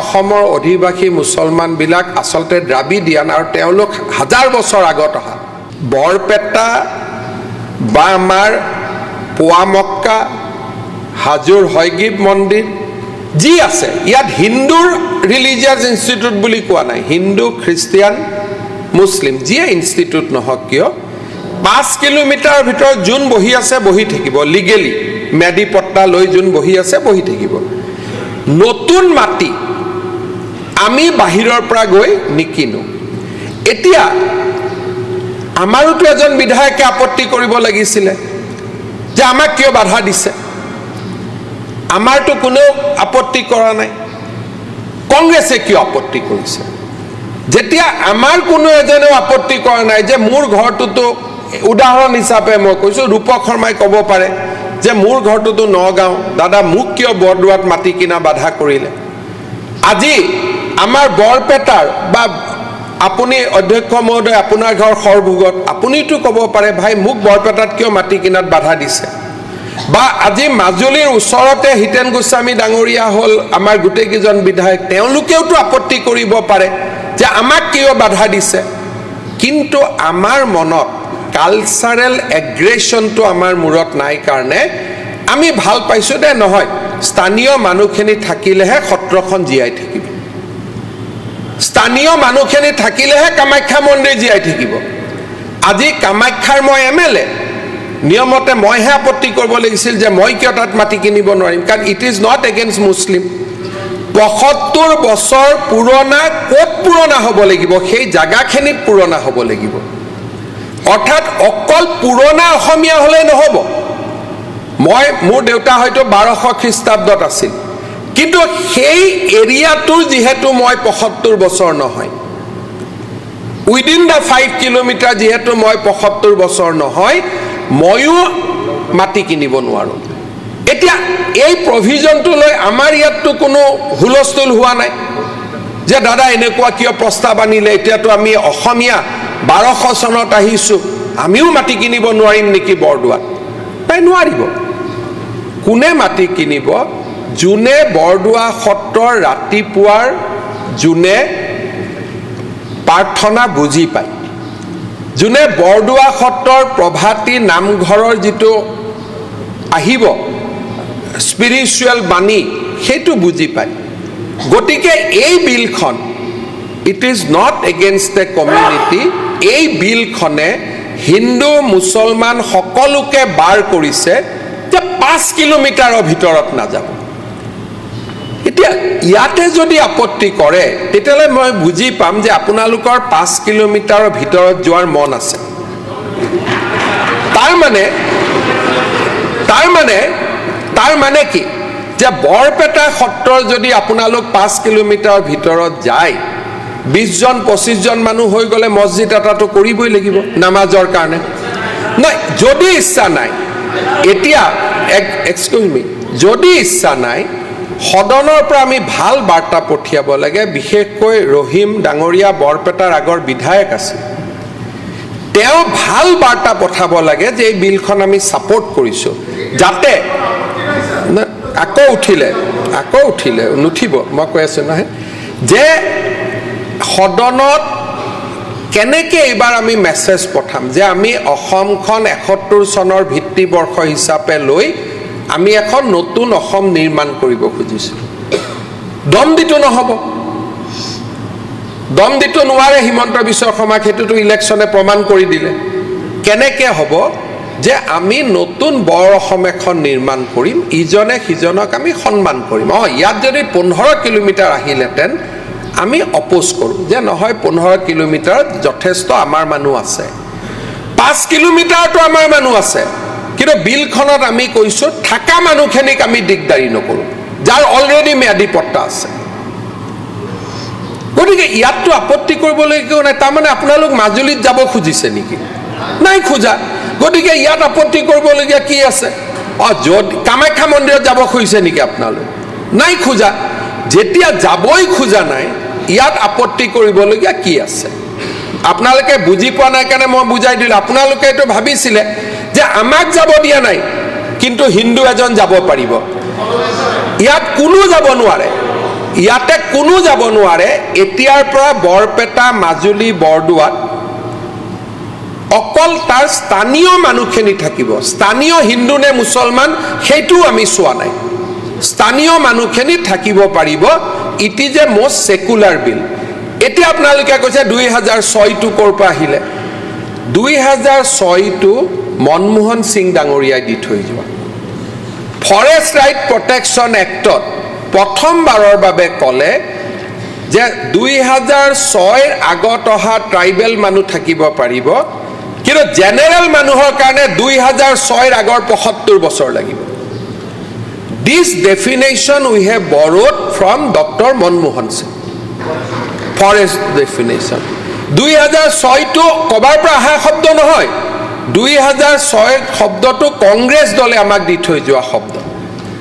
অসমৰ অধিবাসী মুছলমানবিলাক আচলতে দ্ৰাবিডিয়ান আৰু তেওঁলোক হাজাৰ বছৰ আগত অহা বৰপেটা বা আমাৰ পোৱামক্কা হাজোৰ হয়গ্ৰীৱ মন্দিৰ যি আছে ইয়াত হিন্দুৰ ৰিলিজিয়াছ ইনষ্টিটিউট বুলি কোৱা নাই হিন্দু খ্ৰীষ্টিয়ান মুছলিম যিয়ে ইনষ্টিটিউট নহওক কিয় 5 কিলোমিটাৰ ভিতৰত যোন বহি আছে বহি থাকিব লিগেলি মেডি পট্টা লৈ যোন বহি আছে বহি থাকিব নতুন মাটি আমি বাহিৰৰ পৰা গৈ নিকিনো এতিয়া আমাৰোতো এজন বিধায়কে আপত্তি কৰিব লাগিছিলে যে আমাক কিয় বাধা দিছে আমাৰতো কোনো আপত্তি কৰা নাই কংগ্ৰেছে কিয় আপত্তি কৰিছে যেতিয়া আমাৰ কোনো এজনেও আপত্তি কৰা নাই যে মোৰ ঘৰটোতো উদাহৰণ হিচাপে মই কৈছো ৰূপক শৰ্মাই ক'ব পাৰে যে মোৰ ঘৰটোতো নগাঁও দাদা মোক কিয় বৰদোৱাত মাটি কিনা বাধা কৰিলে আজি আমাৰ বৰপেটাৰ বা আপুনি অধ্যক্ষ মহোদয় আপোনাৰ ঘৰ খৰভোগত আপুনিতো ক'ব পাৰে ভাই মোক বৰপেটাত কিয় মাটি কিনাত বাধা দিছে বা আজি মাজুলীৰ ওচৰতে হিতেন গোস্বামী ডাঙৰীয়া হ'ল আমাৰ গোটেইকেইজন বিধায়ক তেওঁলোকেওতো আপত্তি কৰিব পাৰে যে আমাক কিয় বাধা দিছে কিন্তু আমাৰ মনত কালচাৰেল এগ্ৰেশ্যনটো আমাৰ মূৰত নাই কাৰণে আমি ভাল পাইছো দে নহয় স্থানীয় মানুহখিনি থাকিলেহে সত্ৰখন জীয়াই থাকিব স্থানীয় মানুহখিনি থাকিলেহে কামাখ্যা মন্দিৰ জীয়াই থাকিব আজি কামাখ্যাৰ মই এমএলএ নিয়মতে মইহে আপত্তি কৰিব লাগিছিল যে মই কিয় তাত মাটি কিনিব নোৱাৰিম কাৰণ ইট ইজ নট এগেইনষ্ট মুছলিম ৭৫ বছৰ পুৰণা ক'ত পুৰণা হ'ব লাগিব সেই জাগাখিনিত পুৰণা হ'ব লাগিব অৰ্থাৎ অকল পুৰণা অসমীয়া হ'লে নহ'ব মই মোৰ দেউতা হয়তো 1200 খ্ৰীষ্টাব্দত আছিল কিন্তু সেই এৰিয়াটোৰ যিহেতু মই ৭৫ বছৰ নহয় উইদিন দ্য 5 কিলোমিটাৰ যিহেতু মই ৭৫ বছৰ নহয় ময়ো মাটি কিনিব নোৱাৰো এতিয়া এই প্ৰভিজনটো লৈ আমাৰ ইয়াততো কোনো হুলস্থুল হোৱা নাই যে দাদা এনেকুৱা কিয় প্ৰস্তাৱ আনিলে এতিয়াতো আমি অসমীয়া 1200 চনত আহিছো আমিও মাটি কিনিব নোৱাৰিম নেকি বৰদোৱাত তাই নোৱাৰিব কোনে মাটি কিনিব যোনে বৰদোৱা সত্ৰৰ ৰাতিপুৱাৰ যোনে প্ৰাৰ্থনা বুজি পায় যোনে বৰদোৱা সত্ৰৰ প্ৰভাতী নামঘৰৰ যিটো আহিব স্পিৰিচুৱেল বাণী সেইটো বুজি পায় গতিকে এই বিলখন it is not against the community এই বিলখনে হিন্দু মুছলমান সকলোকে বাৰ কৰিছে যে 5 কিলোমিটাৰৰ ভিতৰত নাযাব এতিয়া ইয়াতে যদি আপত্তি কৰে তেতিয়ালে মই বুজি পাম যে আপোনালোকৰ 5 কিলোমিটাৰৰ ভিতৰত যোৱাৰ মন আছে তাৰ মানে কি যে বৰপেটা সত্ৰৰ যদি আপোনালোক 5 কিলোমিটাৰৰ ভিতৰত যায় 20 জন 25 জন মানুহ হৈ গ'লে মছজিদ এটাটো কৰিবই লাগিব নামাজৰ কাৰণে নাই যদি ইচ্ছা নাই এতিয়া এক্সকিউজ মি যদি ইচ্ছা নাই সদনৰ পৰা আমি ভাল বাৰ্তা পঠিয়াব লাগে বিশেষকৈ ৰহিম ডাঙৰীয়া বৰপেটাৰ আগৰ বিধায়ক আছে তেওঁ ভাল বাৰ্তা পঠাব লাগে যে এই বিলখন আমি সাপোৰ্ট কৰিছো যাতে আকৌ উঠিলে নুঠিব মই কৈ আছো নহয় যে সদনত কেনেকৈ এইবাৰ আমি মেছেজ পঠাম যে আমি অসমখন ৭১ চনৰ ভিত্তিবৰ্ষ হিচাপে লৈ আমি এখন নতুন অসম নিৰ্মাণ কৰিব খুজিছো দম দিটো নহব দম দিটো নোৱাৰে হিমন্ত বিশ্ব শৰ্মাক হেতুটো ইলেকশ্যনে প্ৰমাণ কৰি দিলে কেনেকৈ হ'ব যে আমি নতুন বৰ অসম এখন নিৰ্মাণ কৰিম ইজনে সিজনক আমি সন্মান কৰিম ইয়াত যদি 15 কিলোমিটাৰ আহিলেতেন আমি অপোজ কৰোঁ যে নহয় 15 কিলোমিটাৰত যথেষ্ট আমাৰ মানুহ আছে 5 কিলোমিটাৰটো আমাৰ মানুহ আছে কিন্তু বিলখনত আমি কৈছো থাকা মানুহখিনিক আমি দিগদাৰি নকৰোঁ যাৰ অলৰেডি ম্যাদী পট্টা আছে গতিকে ইয়াততো আপত্তি কৰিবলগীয়া নাই তাৰমানে আপোনালোক মাজুলীত যাব খুজিছে নেকি নাই খোজা গতিকে ইয়াত আপত্তি কৰিবলগীয়া কি আছে যদি কামাখ্যা মন্দিৰত যাব খুজিছে নেকি আপোনালোক নাই খোজা যেতিয়া যাবই খোজা নাই ইয়াত আপত্তি কৰিবলগীয়া কি আছে আপোনালোকে বুজি পোৱা নাই কাৰণে মই বুজাই দিলোঁ আপোনালোকে এইটো ভাবিছিলে যে আমাক যাব দিয়া নাই কিন্তু হিন্দু এজন যাব পাৰিব ইয়াত কোনো যাব নোৱাৰে ইয়াতে কোনো যাব নোৱাৰে এতিয়াৰ পৰা বৰপেটা মাজুলী বৰদোৱাত অকল তাৰ স্থানীয় মানুহখিনি থাকিব স্থানীয় হিন্দু নে মুছলমান সেইটো আমি চোৱা নাই স্থানীয় মানুহখিনি থাকিব পাৰিব it is a most secular bill এতিয়া আপোনালোকে কৈছে 2006 টো ক'ৰ পৰা আহিলে 2006 টো মনমোহন সিং ডাঙৰীয়াই দি থৈ যোৱা ফৰেষ্ট ৰাইট প্ৰটেকশ্যন এক্টত প্ৰথমবাৰৰ বাবে ক'লে যে 2006 আগত অহা ট্ৰাইবেল মানুহ থাকিব পাৰিব কিন্তু জেনেৰেল মানুহৰ কাৰণে 2006 আগৰ 75 বছৰ লাগিব This definition we have borrowed from Dr. Manmohan Singh. Forest definition. 2006 টো কবাৰ পৰা আহা শব্দ নহয় 2006 শব্দটো কংগ্ৰেছ দলে আমাক দি থৈ যোৱা শব্দ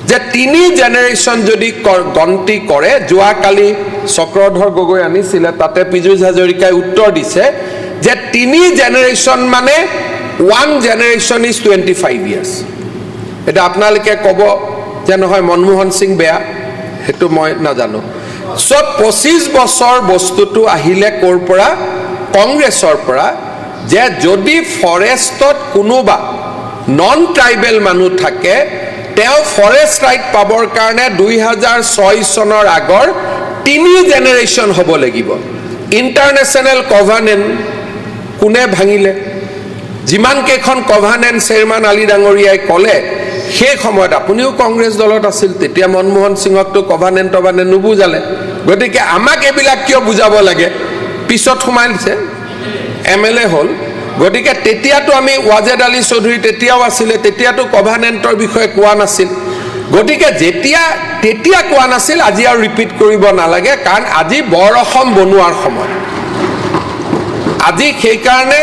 যে তিনি জেনাৰেশন যদি গন্তি কৰে যোৱাকালি চক্ৰধৰ গগৈ আনিছিলে তাতে পীযুষ হাজৰিকাই উত্তৰ দিছে যে তিনি জেনাৰেশন মানে ওয়ান জেনাৰেশন ইজ 25 ইয়াৰ্স এটা আপোনালোকে ক'ব যে নহয় মনমোহন সিং বেয়া হেতু মই নাজানো সব 25 বছৰ বস্তুটো আহিলে ক'ৰ পৰা কংগ্ৰেছৰ পৰা যে যদি ফৰেষ্টত কোনোবা নন ট্ৰাইবেল মানুহ থাকে তেও ফৰেষ্ট ৰাইট পাবৰ কাৰণে 2006 চনৰ আগৰ তিনি জেনাৰেশন হ'ব লাগিব ইন্টাৰনেশনাল কভানেন্ট কোনে ভাঙিলে যিমান কেখন কভানেন্ট চেয়াৰম্যান আলী ডাঙৰীয়াই ক'লে সেই সময়ত আপুনিও কংগ্ৰেছ দলত আছিল তেতিয়া মনমোহন সিংকটো কভানেন্ট নুবুজালে গতিকে আমাক এবিলাক কিয় বুজাব লাগে পিছত সোমাইছে এমএলএ হল গতিকে তেতিয়াতো আমি ওয়াজেদ আলী চৌধুৰী তেতিয়াও আছিলে তেতিয়াতো কভানেন্টৰ বিষয়ে কোৱা নাছিল গতিকে তেতিয়া কোৱা নাছিল আজি আৰু ৰিপিট কৰিব নালাগে কাৰণ আজি বৰ অসম বনোৱাৰ সময় আজি সেই কাৰণে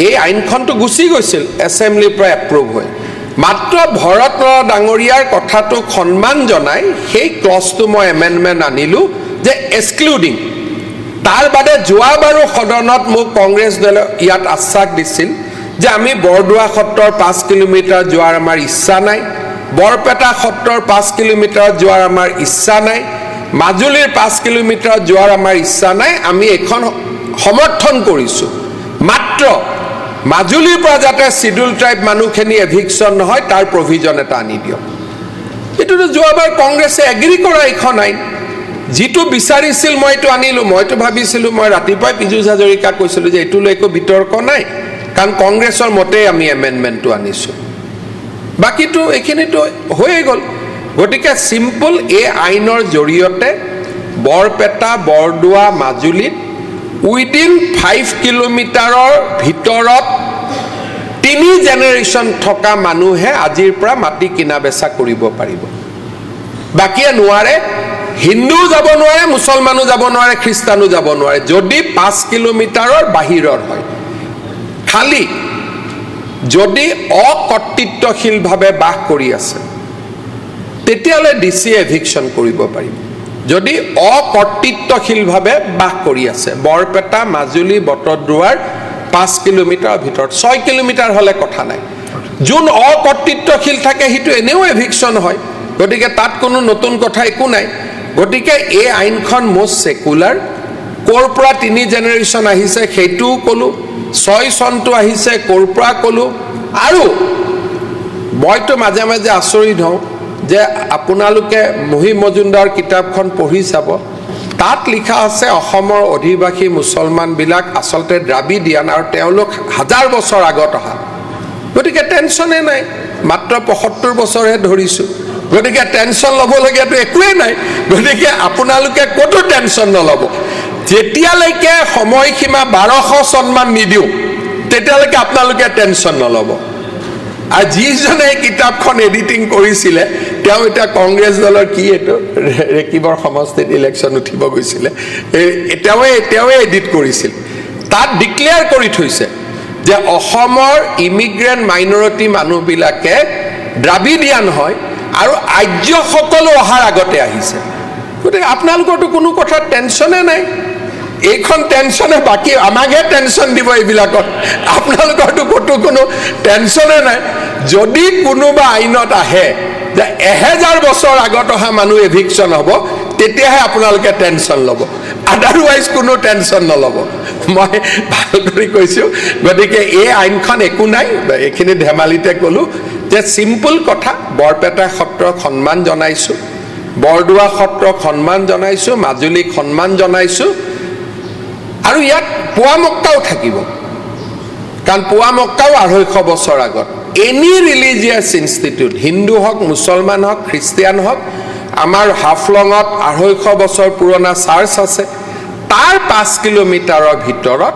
এই আইনখনটো গুচি গৈছিল এছেম্বলিৰ পৰা এপ্ৰুভ হৈ মাত্ৰ ভৰত ডাঙৰীয়াৰ কথাটো সন্মান জনাই সেই ক্লজটো মই এমেন্ডমেন্ট আনিলো যে এক্সক্লুডিং তাৰ বাদে যোৱাবাৰো সদনত মোক কংগ্ৰেছ দলে ইয়াত আশ্বাস দিছিল যে আমি বৰদোৱা সত্ৰৰ 5 কিলোমিটাৰ যোৱাৰ আমাৰ ইচ্ছা নাই বৰপেটা সত্ৰৰ 5 কিলোমিটাৰ যোৱাৰ আমাৰ ইচ্ছা নাই মাজুলীৰ 5 কিলোমিটাৰ যোৱাৰ আমাৰ ইচ্ছা নাই আমি এখন সমৰ্থন কৰিছো মাত্ৰ মাজুলীৰ পৰা যাতে শিডিউল ট্ৰাইব মানুহখিনি এভিকশন নহয় তাৰ প্ৰভিজন এটা আনি দিয়ক এটোটো যোৱাবাৰ কংগ্ৰেছে এগ্ৰি কৰা এখন আইন যিটো বিচাৰিছিল মই এটো আনিলো মইতো ভাবিছিলো মই ৰাতিপুৱাই পীযুষ হাজৰিকা কৈছিলো যে এটো লৈ একো বিতৰ্ক নাই কাৰণ কংগ্ৰেছৰ মতে আমি এমেন্ডমেন্টটো আনিছো বাকিটো এখিনিটো হৈ গল গতিকে সিম্পল এই আইনৰ জৰিয়তে বৰপেটা বৰদোৱা মাজুলীত উইদিন 5 কিলোমিটাৰৰ ভিতৰত তিনি জেনাৰেশন থকা মানুহে আজিৰ পৰা মাটি কিনা বেচা কৰিব পাৰিব বাকিয়ে নোৱাৰে হিন্দু যাব নোৱাৰে মুছলমানো যাব নোৱাৰে খ্ৰীষ্টানো যাব নোৱাৰে যদি 5 কিলোমিটাৰৰ বাহিৰৰ হয় খালি যদি অকৰ্তৃত্বশীলভাৱে বাস কৰি আছে তেতিয়ালে ডিসি এভিকশন কৰিব পাৰিব যদি অকৰ্তৃত্বশীলভাৱে বাস কৰি আছে বৰপেটা মাজুলী বটদ্ৰৱাৰ 5 কিলোমিটাৰ ভিতৰত 6 কিলোমিটাৰ হলে কথা নাই যোন অকৰ্তৃত্বশীল থাকে হিটো এনেও এভিকশন হয় গতিকে তাত কোনো নতুন কথা একো নাই গতিকে এই আইনখন মোষ্ট সেকুলাৰ ক'ৰ পৰা তিনি জেনাৰেশন আহিছে সেইটো কলো 6 চনটো আহিছে ক'ৰ পৰা কলো আৰু মইতো মাজে মাজে আচৰিত হওঁ যে আপোনালোকে মহিম মজুমদাৰ কিতাপখন পঢ়ি চাব তাত লিখা আছে অসমৰ অধিবাসী মুছলমান বিলাক আসলতে দ্ৰাবিডিয়ান আৰু তেওঁলোক হাজাৰ বছৰ আগত অহা গতিকে টেনচনে নাই মাত্ৰ 75 বছৰহে ধৰিছো গতিকে টেনচন লবলগীয়াটো একোৱে নাই গতিকে আপোনালোকে কতো টেনচন নলব যেতিয়ালৈকে সময়সীমা 1200 সন্মান নিদিও তেতিয়ালৈকে আপোনালোকে টেনচন নলব আর যিজনে কিতাপখন এডিটিং কৰিছিলে তেওঁ এটা কংগ্ৰেছ দলৰ কি এটো ৰেকিবৰ সমষ্টিত ইলেকশন উঠিব গৈছিলে এতিয়াও এডিট কৰিছিল তাত ডিক্লেয়াৰ কৰি থৈছে যে অসমৰ ইমিগ্ৰেন্ট মাইনৰিটি মানুহবিলাকে দ্ৰাবিডিয়ান হয় আৰু আৰ্য সকলো অহাৰ আগতে আহিছে গতিকে আপোনালোকৰটো কোনো কথা টেনচনে নাই এইখন টেনচনে বাকি আমাকে টেনচন দিব এইবিলাকত আপোনালোকৰটো কতো কোনো টেনচনে নাই যদি কোনোবা আইনত আহে যে 1000 বছৰ আগত অহা মানুহ এভিকশন হ'ব তেতিয়াহে আপোনালোকে টেনশ্যন ল'ব, আদাৰৱাইজ কোনো টেনশ্যন নল'ব। মই ভাল কৰি কৈছোঁ। গতিকে এই আইনখন একো নাই, এইখিনি ধেমালিতে ক'লোঁ যে চিম্পুল কথা। বৰপেটা সত্ৰক সন্মান জনাইছোঁ, বৰদোৱা সত্ৰক সন্মান জনাইছোঁ, মাজুলীক সন্মান জনাইছোঁ, আৰু ইয়াত পোৱামক্কাও থাকিব, কাৰণ পোৱামক্কাও 250 বছৰ আগত। এনি ৰিলিজিয়াছ ইনষ্টিটিউট, হিন্দু হওক, মুছলমান হওক, খ্ৰীষ্টিয়ান হওক, আমাৰ হাফলঙত 250 বছৰ পুৰণা চাৰ্চ আছে, তাৰ 5 কিলোমিটাৰৰ ভিতৰত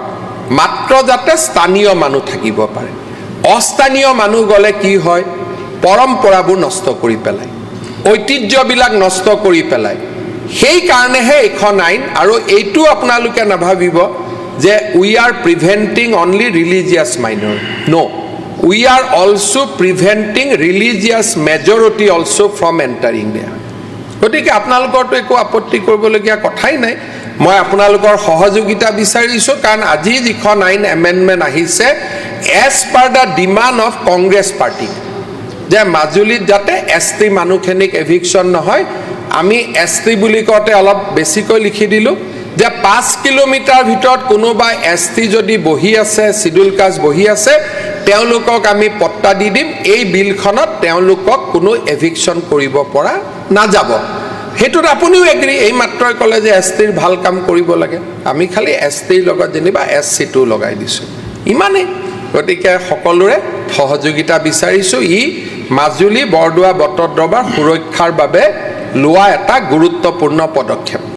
মাত্ৰ যাতে স্থানীয় মানুহ থাকিব পাৰে। অস্থানীয় মানুহ গ'লে কি হয়, পৰম্পৰাবোৰ নষ্ট কৰি পেলায়, ঐতিহ্যবিলাক নষ্ট কৰি পেলায়। সেইকাৰণেহে এইখন আইন। আৰু এইটো আপোনালোকে নাভাবিব যে we are preventing only religious minor, no', we are also' preventing religious majority also' from entering there. গতিকে আপোনালোকৰতো একো আপত্তি কৰিবলগীয়া কথাই নাই। মই আপোনালোকৰ সহযোগিতা বিচাৰিছোঁ, কাৰণ আজি যিখন আইন এমেণ্ডমেণ্ট আহিছে as per the demand of Congress party, যে মাজুলীত যাতে ST মানুহখিনিক এভিকশ্যন নহয়। আমি ST বুলি কওঁতে অলপ বেছিকৈ লিখি দিলোঁ যে 5 কিলোমিটাৰ ভিতৰত কোনোবা ST যদি বহি আছে, চিডুল কাষ্ট বহি আছে, তেওঁলোকক আমি পট্টা দি দিম। এই বিলখনত তেওঁলোকক কোনো এভিকশ্যন কৰিব পৰা নাযাব। সেইটোত আপুনিও এগ্ৰী। এই মাত্ৰই ক'লে যে STৰ ভাল কাম কৰিব লাগে, আমি খালি STৰ লগত যেনিবা SC2 লগাই দিছোঁ, ইমানেই। গতিকে সকলোৰে সহযোগিতা বিচাৰিছোঁ। ই মাজুলী বৰদোৱা বটদ্ৰৱাৰ সুৰক্ষাৰ বাবে লোৱা এটা গুৰুত্বপূৰ্ণ পদক্ষেপ।